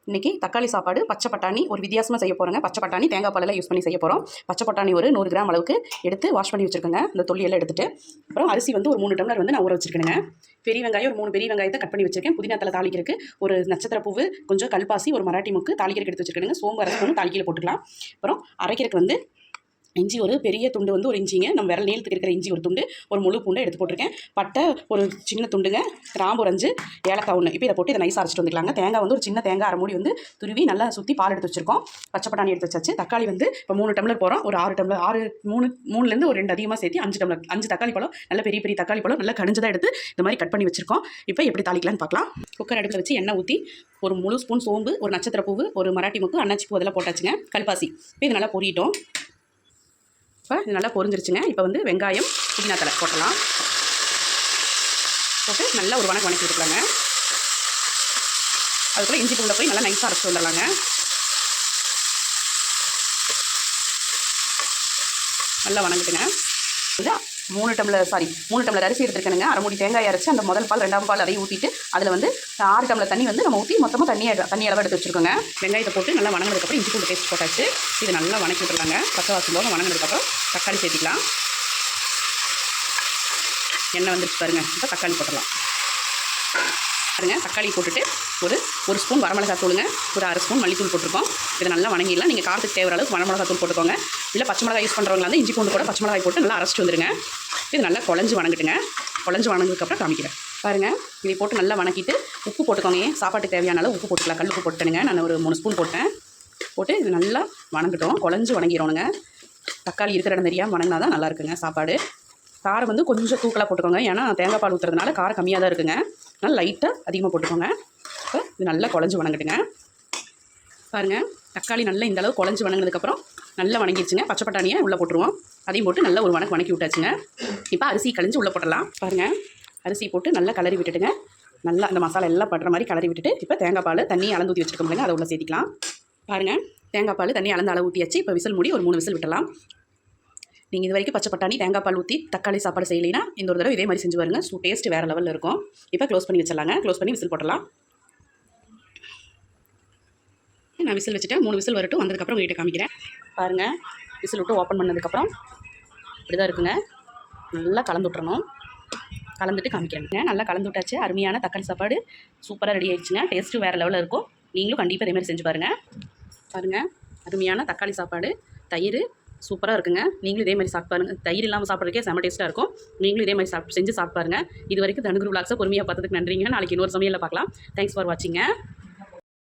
இன்றைக்கி தக்காளி சாப்பாடு பச்சை பட்டாணி ஒரு வித்தியாசமாக செய்ய போகிறோங்க. பச்சை பட்டாணி தேங்காய் பாலெல்லாம் யூஸ் பண்ணி செய்ய போகிறோம். பச்சை பட்டாணி ஒரு 100 கிராம் அளவுக்கு எடுத்து வாஷ் பண்ணி வச்சுருக்கேங்க. இந்த தொல்லியெல்லாம் எடுத்துகிட்டு அப்புறம் அரிசி வந்து ஒரு 3 டம்ளர் வந்து நான் ஊற வச்சுருக்கேங்க. பெரிய வெங்காயம் ஒரு 3 பெரிய வெங்காயத்தை கட் பண்ணி வச்சுருக்கேன். புதினா தலை தாளிக்கிறதுக்கு ஒரு நட்சத்திர பூவு, கொஞ்சம் கல்பாசி, ஒரு மராட்டி முக்கு தாளிக்கிறதுக்கு எடுத்து வச்சுருக்கேங்க. சோம்பு அரைக்கணும், தாளிக்கையில் போட்டுக்கலாம். அப்புறம் அரைக்கிறதுக்கு வந்து இஞ்சி ஒரு பெரிய துண்டு வந்து ஒரு இஞ்சிங்க, நம்ம விரல் நீளத்துக்கு இருக்கிற இஞ்சி ஒரு துண்டு, ஒரு முழு பூண்டை எடுத்து போட்டிருக்கேன். பட்டை ஒரு சின்ன துண்டுங்க, கிராம்பு ஒரு 5, ஏலக்காய் 1. இப்போ இதை போட்டு இதை நைஸாக அரைச்சிட்டு வந்துக்கலாங்க. தேங்காய் வந்து ஒரு சின்ன தேங்காய் அரை மூடி வந்து துருவி நல்லா சுற்றி பால் எடுத்து வச்சிருக்கோம். பச்சை பட்டாணி எடுத்து வச்சாச்சு. தக்காளி வந்து இப்போ 3 டம்ளர் போகிறோம். ஒரு 6 டம்ளர் 3லேருந்து ஒரு 2 அதிகமாக சேர்த்து 5 டம்ளர் 5 தக்காளி பழம், நல்ல பெரிய பெரிய தக்காளி பழம் நல்லா கடிஞ்சதாக எடுத்து இந்த மாதிரி கட் பண்ணி வச்சிருக்கோம். இப்போ எப்படி தாளிக்கலான்னு பார்க்கலாம். குக்கர் அடுப்பில் வச்சு எண்ணெய் ஊற்றி ஒரு முழு ஸ்பூன் சோம்பு, ஒரு நட்சத்திர பூவு, ஒரு மராட்டி முக்கு, அன்னாச்சி பூ அதெல்லாம் போட்டாச்சுங்க. கல்பாசி இப்போ இது நல்லா பொரியிட்டோம். இப்போ இது நல்லா பொரிஞ்சிருச்சுங்க. இப்போ வந்து வெங்காயம், புதினா தலை போட்டலாம். போட்டு நல்லா ஒரு வணக்கி விட்டுக்கலாங்க. அதுக்குள்ளே இஞ்சி பூண்டை போய் நல்லா நைஸாக அரைச்சி வந்துடலாங்க. நல்லா வணங்கிட்டுங்க. இது 3 டம்ளர் அரிசி எடுத்துருக்கேனுங்க. அரை மூடி தேங்காய் அரைச்சி அந்த முதல் பால் 2ஆம் பால் அதையும் ஊற்றிட்டு அதில் வந்து 6 டம்ளர் தண்ணி வந்து நம்ம ஊற்றி மொத்தமாக தண்ணி அளவு எடுத்து வச்சுருக்கோங்க. வெங்காயத்தை போட்டு நல்லா வணங்கினதுக்கப்புறம் இஞ்சி பூண்டு பேஸ்ட் போட்டாச்சு. இது நல்லா வணக்கி விட்டுருலாங்க. பச்சை வாசம் போக வணங்கினதுக்கப்புறம் தக்காளி சேர்த்திக்கலாம். எண்ணெய் வந்துருச்சு பாருங்கள். இப்போ தக்காளி போட்டுடலாம் பாருங்கள். தக்காளி போட்டுட்டு ஒரு ஸ்பூன் வரமிளகாய் தூளுங்க, ஒரு அரை ஸ்பூன் மல்லித்தூள் போட்டிருக்கோம். இதை நல்லா வணங்கிடலாம். நீங்கள் காரத்துக்கு தேவையான அளவுக்கு வரமிளகாய் தூள் போட்டுக்கோங்க. இல்லை பச்சை மிளகாய் யூஸ் பண்ணுறவங்களா வந்து இஞ்சி பூண்டு கூட பச்சை மிளகாய் போட்டு நல்லா அரைச்சிட்டு வந்துடுங்க. இது நல்லா குழஞ்சி வணங்கிட்டுங்க. குழஞ்சி வணங்கினதுக்கப்புறம் காமிக்கிறேன் பாருங்கள். இதை போட்டு நல்லா வணக்கிட்டு உப்பு போட்டுக்கோங்க. சாப்பாட்டுக்கு தேவையான அளவு உப்பு போட்டுக்கலாம். கல் உப்பு போட்டுனுங்க. நான் ஒரு 3 ஸ்பூன் போட்டேன். போட்டு இது நல்லா வணங்கிட்டோம். குழஞ்சி வணங்கிடணுங்க. தக்காளி இருக்கிற இடம் தெரியாமல் வணங்கினா தான் நல்லா இருக்குங்க சாப்பாடு. காரம் வந்து கொஞ்சம் தூக்கலாக போட்டுக்கோங்க. ஏன்னா தேங்காய் பால் ஊற்றுறதுனால காரம் கம்மியாக தான் இருக்குங்க. அதனால் லைட்டாக அதிகமாக போட்டுக்கோங்க. இப்போ இது நல்லா குழஞ்சி வணங்கிட்டுங்க. பாருங்கள், தக்காளி நல்லா இந்த அளவு குழஞ்சி வணங்கினதுக்கப்புறம் நல்லா வணங்கிடுச்சுங்க. பச்சை பட்டாணியை உள்ளே போட்டுருவோம். அதையும் போட்டு நல்லா ஒரு வணக்கி விட்டாச்சுங்க. இப்போ அரிசி கழிஞ்சு உள்ளே போட்டுடலாம். பாருங்கள், அரிசி போட்டு நல்லா கிளறி விட்டுட்டுங்க. நல்லா அந்த மசாலா எல்லாம் படுற மாதிரி கிளறி விட்டுட்டு இப்போ தேங்காய் பால் தண்ணி அளந்து ஊற்றி வச்சுருக்கோம். அதை உள்ள சேர்த்திக்கலாம். பாருங்கள், தேங்காய் பால் தண்ணி அளந்து அளவு ஊற்றியாச்சு. இப்போ விசில் மூடி ஒரு 3 விசில் விட்டலாம். நீங்கள் இது வரைக்கும் பச்சை பட்டாணி தேங்காய் பால் ஊற்றி தக்காளி சாப்பாடு செய்யலைன்னா இந்த ஒரு தடவை இதே மாதிரி செஞ்சு பாருங்க. டேஸ்ட் வேறு லெவலில் இருக்கும். இப்போ க்ளோஸ் பண்ணி வச்சிடலாங்க. க்ளோஸ் பண்ணி விசில் போட்டலாம். நான் விசில் வச்சுட்டேன். 3 விசில் வரட்டும். வந்ததுக்கப்புறம் உங்கள்கிட்ட காமிக்கிறேன். பாருங்கள், விசில் விட்டு ஓப்பன் பண்ணதுக்கப்புறம் இப்படி தான் இருக்குங்க. நல்லா கலந்து விட்றணும். கலந்துட்டு காமிக்கிறேங்க. நல்லா கலந்து விட்டாச்சு. அருமையான தக்காளி சாப்பாடு சூப்பராக ரெடி ஆகிடுச்சுங்க. டேஸ்ட்டு வேறு லெவலில் இருக்கும். நீங்களும் கண்டிப்பாக இதேமாதிரி செஞ்சு பாருங்கள். பாருங்கள், அருமையான தக்காளி சாப்பாடு, தயிர் சூப்பராக இருக்குங்க. நீங்களும் இதே மாதிரி சாப்பிட்டு பாருங்கள். தயிர் இல்லாமல் சாப்பிட்றதுக்கே செம்ம டேஸ்ட்டாக இருக்கும். நீங்களும் இதே மாதிரி செஞ்சு சாப்பிட்டு பாருங்கள். இது வரைக்கும் தனுகுரு விலாக்ஸை பொறுமையாக பார்த்ததுக்கு நன்றிங்க. நாளைக்கு இன்னொரு சமையலில் பார்க்கலாம். Thanks for வாட்சிங்க.